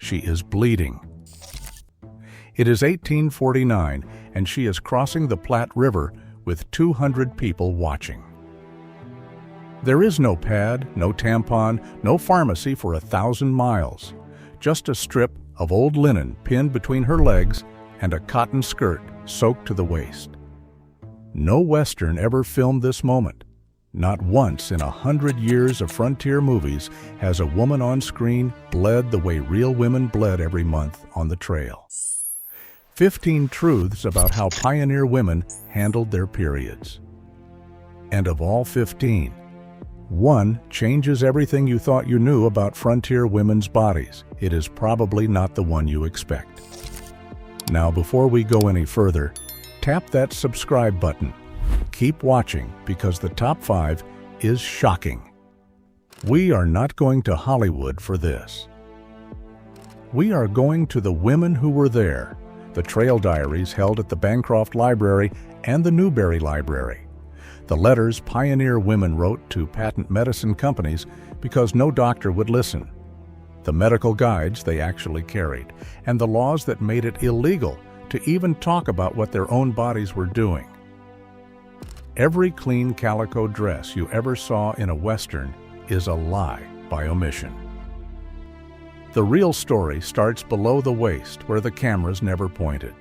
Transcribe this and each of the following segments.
She is bleeding. It is 1849, and she is crossing the Platte River with 200 people watching. There is no pad, no tampon, no pharmacy for 1,000 miles. Just a strip of old linen pinned between her legs and a cotton skirt soaked to the waist. No Western ever filmed this moment. Not once in 100 years of frontier movies has a woman on screen bled the way real women bled every month on the trail. 15 truths about how pioneer women handled their periods. And of all 15, one changes everything you thought you knew about frontier women's bodies. It is probably not the one you expect. Now, before we go any further, tap that subscribe button. Keep watching because the top 5 is shocking. We are not going to Hollywood for this. We are going to the women who were there, the trail diaries held at the Bancroft Library and the Newberry Library, the letters pioneer women wrote to patent medicine companies because no doctor would listen, the medical guides they actually carried, and the laws that made it illegal to even talk about what their own bodies were doing. Every clean calico dress you ever saw in a Western is a lie by omission. The real story starts below the waist where the cameras never pointed.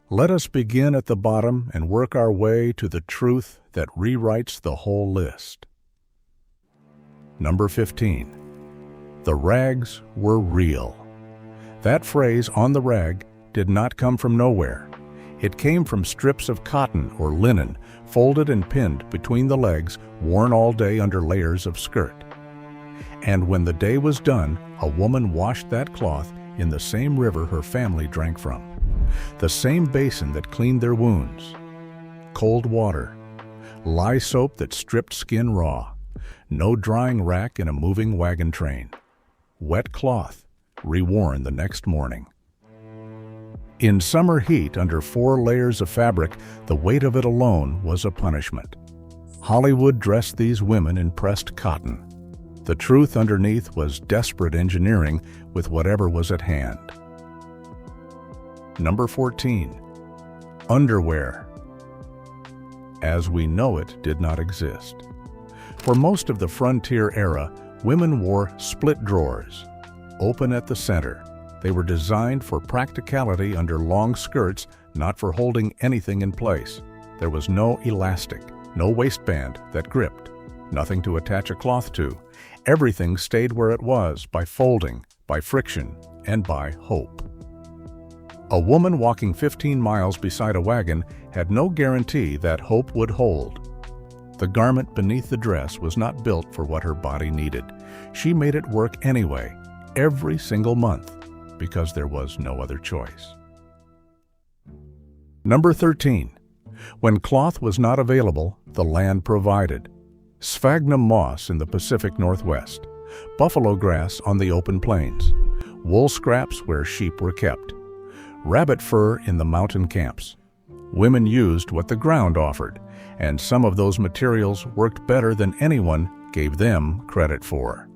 Let us begin at the bottom and work our way to the truth that rewrites the whole list. Number 15. The rags were real. That phrase, "on the rag," did not come from nowhere. It came from strips of cotton or linen, folded and pinned between the legs, worn all day under layers of skirt. And when the day was done, a woman washed that cloth in the same river her family drank from, the same basin that cleaned their wounds. Cold water, lye soap that stripped skin raw, no drying rack in a moving wagon train. Wet cloth, reworn the next morning. In summer heat, under 4 layers of fabric, the weight of it alone was a punishment. Hollywood dressed these women in pressed cotton. The truth underneath was desperate engineering with whatever was at hand. Number 14. Underwear. As we know it, did not exist. For most of the frontier era, women wore split drawers, open at the center. They were designed for practicality under long skirts, not for holding anything in place. There was no elastic, no waistband that gripped, nothing to attach a cloth to. Everything stayed where it was by folding, by friction, and by hope. A woman walking 15 miles beside a wagon had no guarantee that hope would hold. The garment beneath the dress was not built for what her body needed. She made it work anyway, every single month, because there was no other choice. Number 13. When cloth was not available, the land provided. Sphagnum moss in the Pacific Northwest, buffalo grass on the open plains, wool scraps where sheep were kept, rabbit fur in the mountain camps. Women used what the ground offered, and some of those materials worked better than anyone gave them credit for.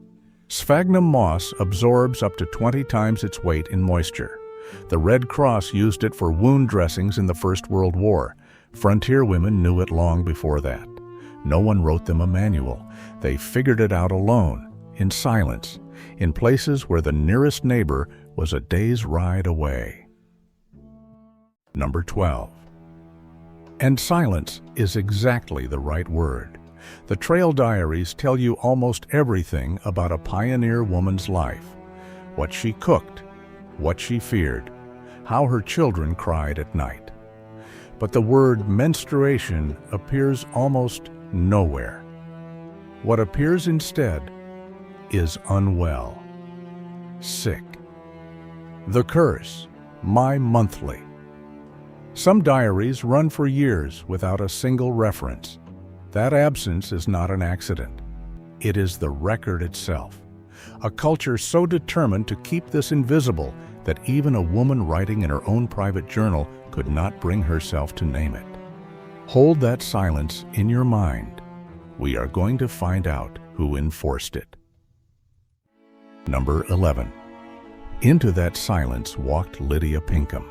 Sphagnum moss absorbs up to 20 times its weight in moisture. The Red Cross used it for wound dressings in the First World War. Frontier women knew it long before that. No one wrote them a manual. They figured it out alone, in silence, in places where the nearest neighbor was a day's ride away. Number 12. And silence is exactly the right word. The trail diaries tell you almost everything about a pioneer woman's life. What she cooked, what she feared, how her children cried at night. But the word menstruation appears almost nowhere. What appears instead is unwell, sick. The curse, my monthly. Some diaries run for years without a single reference. That absence is not an accident. It is the record itself. A culture so determined to keep this invisible that even a woman writing in her own private journal could not bring herself to name it. Hold that silence in your mind. We are going to find out who enforced it. Number 11. Into that silence walked Lydia Pinkham.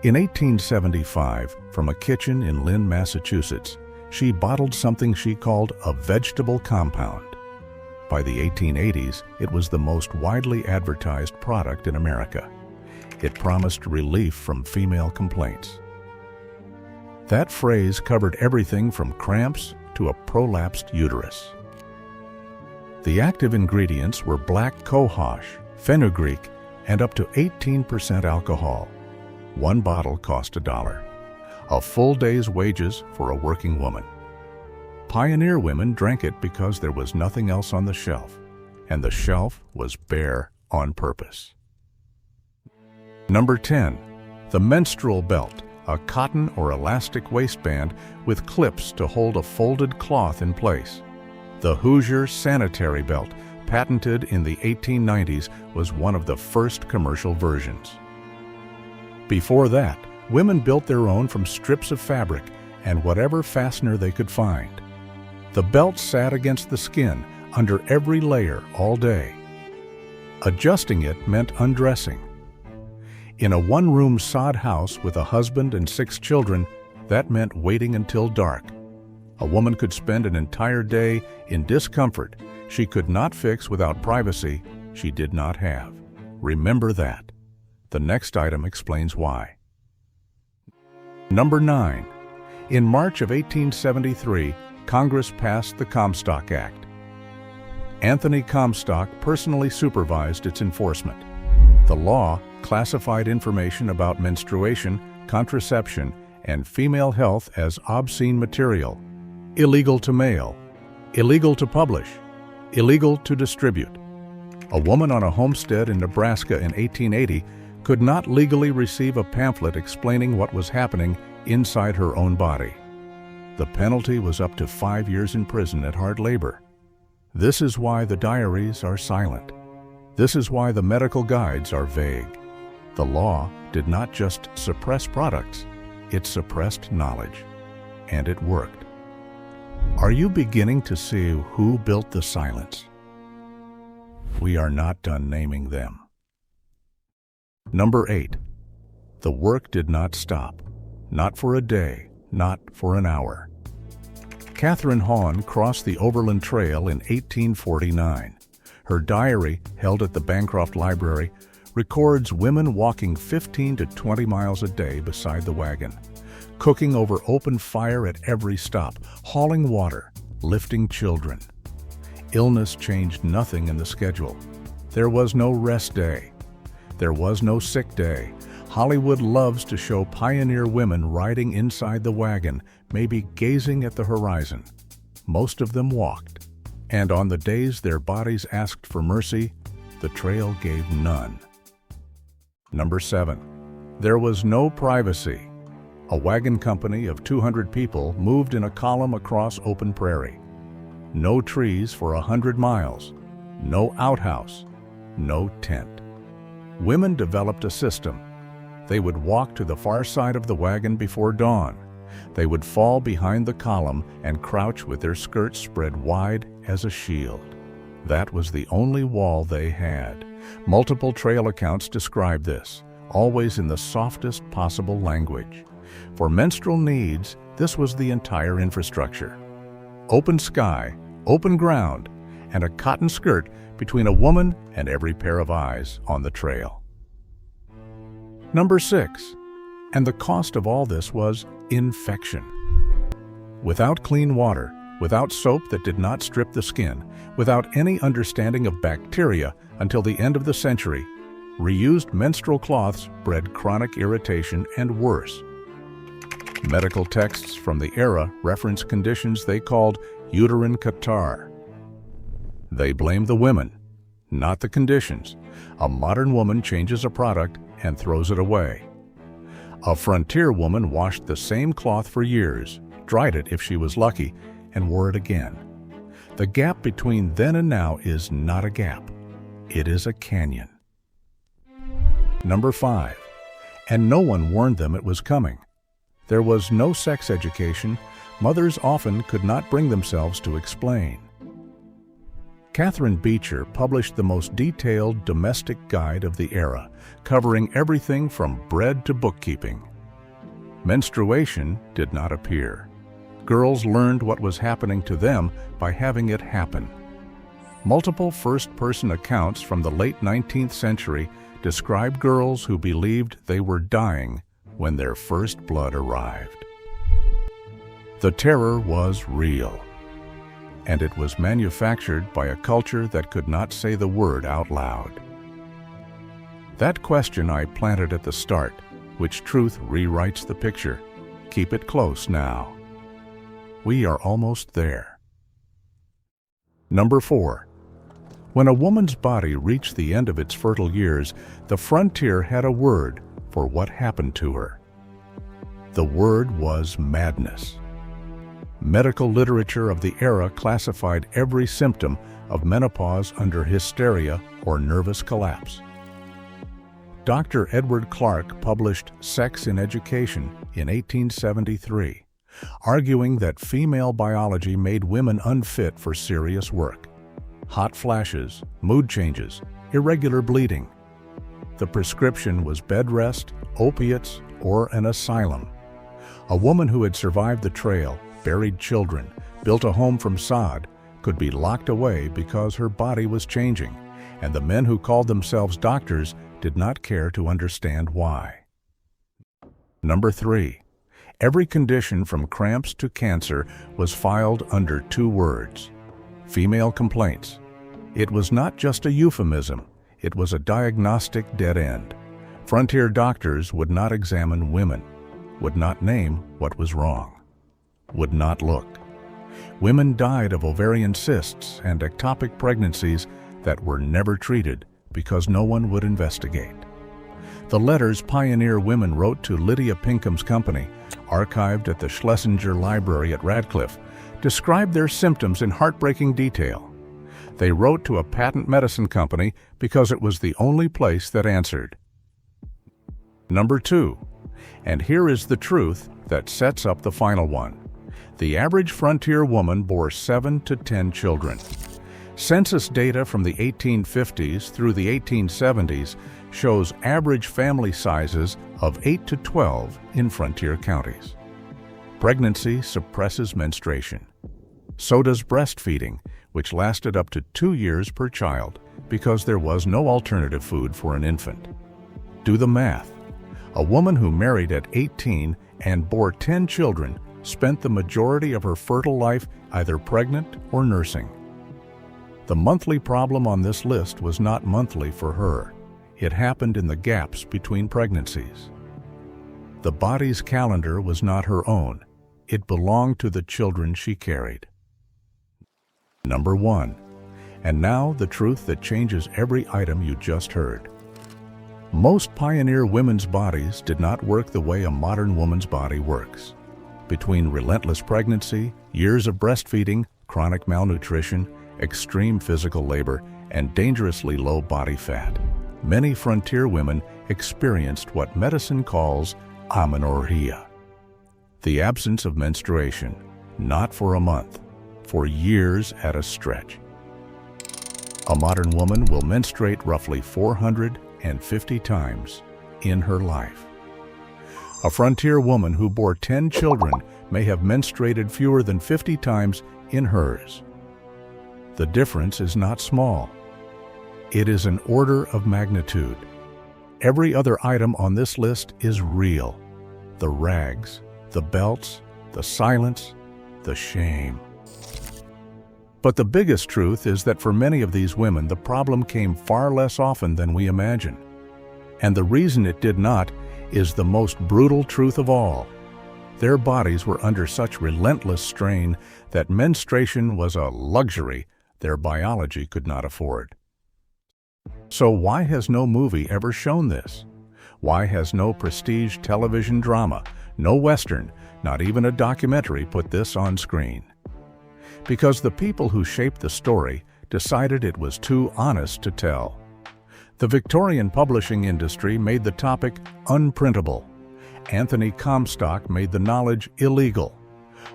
In 1875, from a kitchen in Lynn, Massachusetts, she bottled something she called a vegetable compound. By the 1880s, it was the most widely advertised product in America. It promised relief from female complaints. That phrase covered everything from cramps to a prolapsed uterus. The active ingredients were black cohosh, fenugreek, and up to 18% alcohol. One bottle cost $1, a full day's wages for a working woman. Pioneer women drank it because there was nothing else on the shelf, and the shelf was bare on purpose. Number 10. The menstrual belt, a cotton or elastic waistband with clips to hold a folded cloth in place. The Hoosier sanitary belt, patented in the 1890s, was one of the first commercial versions. Before that, women built their own from strips of fabric and whatever fastener they could find. The belt sat against the skin, under every layer, all day. Adjusting it meant undressing. In a one-room sod house with a husband and 6 children, that meant waiting until dark. A woman could spend an entire day in discomfort she could not fix without privacy she did not have. Remember that. The next item explains why. Number 9. In March of 1873, Congress passed the Comstock Act. Anthony Comstock personally supervised its enforcement. The law classified information about menstruation, contraception, and female health as obscene material, illegal to mail, illegal to publish, illegal to distribute. A woman on a homestead in Nebraska in 1880 could not legally receive a pamphlet explaining what was happening inside her own body. The penalty was up to 5 years in prison at hard labor. This is why the diaries are silent. This is why the medical guides are vague. The law did not just suppress products, it suppressed knowledge. And it worked. Are you beginning to see who built the silence? We are not done naming them. Number 8. The work did not stop. Not for a day, not for an hour. Catherine Hahn crossed the Overland Trail in 1849. Her diary, held at the Bancroft Library, records women walking 15 to 20 miles a day beside the wagon, cooking over open fire at every stop, hauling water, lifting children. Illness changed nothing in the schedule. There was no rest day. There was no sick day. Hollywood loves to show pioneer women riding inside the wagon, maybe gazing at the horizon. Most of them walked, and on the days their bodies asked for mercy, the trail gave none. Number 7. There was no privacy. A wagon company of 200 people moved in a column across open prairie. No trees for 100 miles. No outhouse. No tent. Women developed a system. They would walk to the far side of the wagon before dawn. They would fall behind the column and crouch with their skirts spread wide as a shield. That was the only wall they had. Multiple trail accounts describe this, always in the softest possible language. For menstrual needs, this was the entire infrastructure. Open sky, open ground, and a cotton skirt between a woman and every pair of eyes on the trail. Number 6. And the cost of all this was infection. Without clean water, without soap that did not strip the skin, without any understanding of bacteria until the end of the century, reused menstrual cloths bred chronic irritation and worse. Medical texts from the era reference conditions they called uterine catarrh. They blame the women, not the conditions. A modern woman changes a product and throws it away. A frontier woman washed the same cloth for years, dried it if she was lucky, and wore it again. The gap between then and now is not a gap. It is a canyon. Number 5. And no one warned them it was coming. There was no sex education. Mothers often could not bring themselves to explain. Catherine Beecher published the most detailed domestic guide of the era, covering everything from bread to bookkeeping. Menstruation did not appear. Girls learned what was happening to them by having it happen. Multiple first-person accounts from the late 19th century describe girls who believed they were dying when their first blood arrived. The terror was real, and it was manufactured by a culture that could not say the word out loud. That question I planted at the start, which truth rewrites the picture? Keep it close now. We are almost there. Number 4. When a woman's body reached the end of its fertile years, the frontier had a word for what happened to her. The word was madness. Medical literature of the era classified every symptom of menopause under hysteria or nervous collapse. Dr. Edward Clark published Sex in Education in 1873, arguing that female biology made women unfit for serious work. Hot flashes, mood changes, irregular bleeding. The prescription was bed rest, opiates, or an asylum. A woman who had survived the trail, buried children, built a home from sod, could be locked away because her body was changing, and the men who called themselves doctors did not care to understand why. Number 3. Every condition from cramps to cancer was filed under 2 words: female complaints. It was not just a euphemism, it was a diagnostic dead end. Frontier doctors would not examine women, would not name what was wrong, would not look. Women died of ovarian cysts and ectopic pregnancies that were never treated because no one would investigate. The letters pioneer women wrote to Lydia Pinkham's company, archived at the Schlesinger Library at Radcliffe, described their symptoms in heartbreaking detail. They wrote to a patent medicine company because it was the only place that answered. Number 2. And here is the truth that sets up the final one. The average frontier woman bore 7 to 10 children. Census data from the 1850s through the 1870s shows average family sizes of 8 to 12 in frontier counties. Pregnancy suppresses menstruation. So does breastfeeding, which lasted up to 2 years per child because there was no alternative food for an infant. Do the math. A woman who married at 18 and bore 10 children spent the majority of her fertile life either pregnant or nursing. The monthly problem on this list was not monthly for her. It happened in the gaps between pregnancies. The body's calendar was not her own. It belonged to the children she carried. Number 1. And now the truth that changes every item you just heard. Most pioneer women's bodies did not work the way a modern woman's body works. Between relentless pregnancy, years of breastfeeding, chronic malnutrition, extreme physical labor, and dangerously low body fat, many frontier women experienced what medicine calls amenorrhea. The absence of menstruation, not for a month, for years at a stretch. A modern woman will menstruate roughly 450 times in her life. A frontier woman who bore 10 children may have menstruated fewer than 50 times in hers. The difference is not small. It is an order of magnitude. Every other item on this list is real. The rags, the belts, the silence, the shame. But the biggest truth is that for many of these women, the problem came far less often than we imagine. And the reason it did not is the most brutal truth of all. Their bodies were under such relentless strain that menstruation was a luxury their biology could not afford. So why has no movie ever shown this? Why has no prestige television drama, no Western, not even a documentary put this on screen? Because the people who shaped the story decided it was too honest to tell. The Victorian publishing industry made the topic unprintable. Anthony Comstock made the knowledge illegal.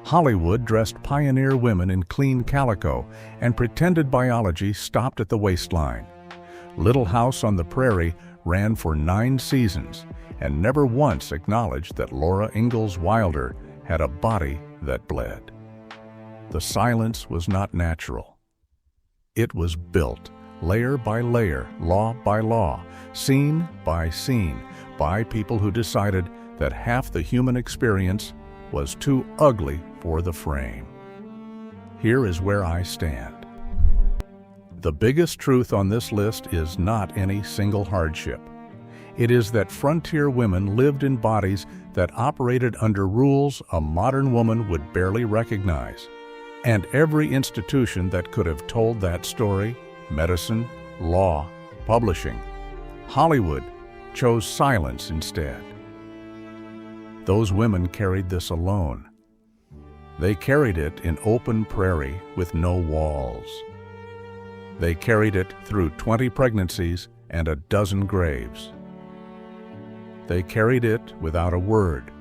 Hollywood dressed pioneer women in clean calico and pretended biology stopped at the waistline. Little House on the Prairie ran for 9 seasons and never once acknowledged that Laura Ingalls Wilder had a body that bled. The silence was not natural. It was built, layer by layer, law by law, scene by scene, by people who decided that half the human experience was too ugly for the frame. Here is where I stand. The biggest truth on this list is not any single hardship. It is that frontier women lived in bodies that operated under rules a modern woman would barely recognize. And every institution that could have told that story, medicine, law, publishing, Hollywood, chose silence instead. Those women carried this alone. They carried it in open prairie with no walls. They carried it through 20 pregnancies and a dozen graves. They carried it without a word,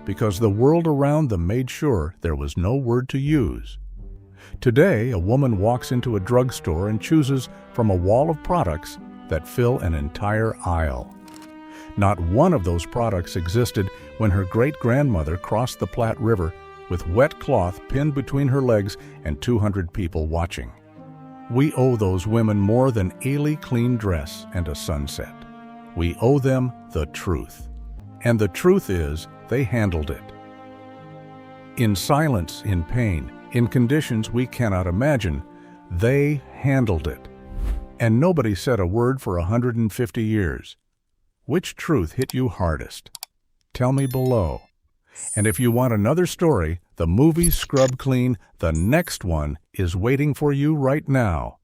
because the world around them made sure there was no word to use. Today, a woman walks into a drugstore and chooses from a wall of products that fill an entire aisle. Not one of those products existed when her great-grandmother crossed the Platte River with wet cloth pinned between her legs and 200 people watching. We owe those women more than a clean dress and a sunset. We owe them the truth. And the truth is, they handled it. In silence, in pain, in conditions we cannot imagine, they handled it. And nobody said a word for 150 years. Which truth hit you hardest? Tell me below. And if you want another story, the movie Scrub Clean, the next one, is waiting for you right now.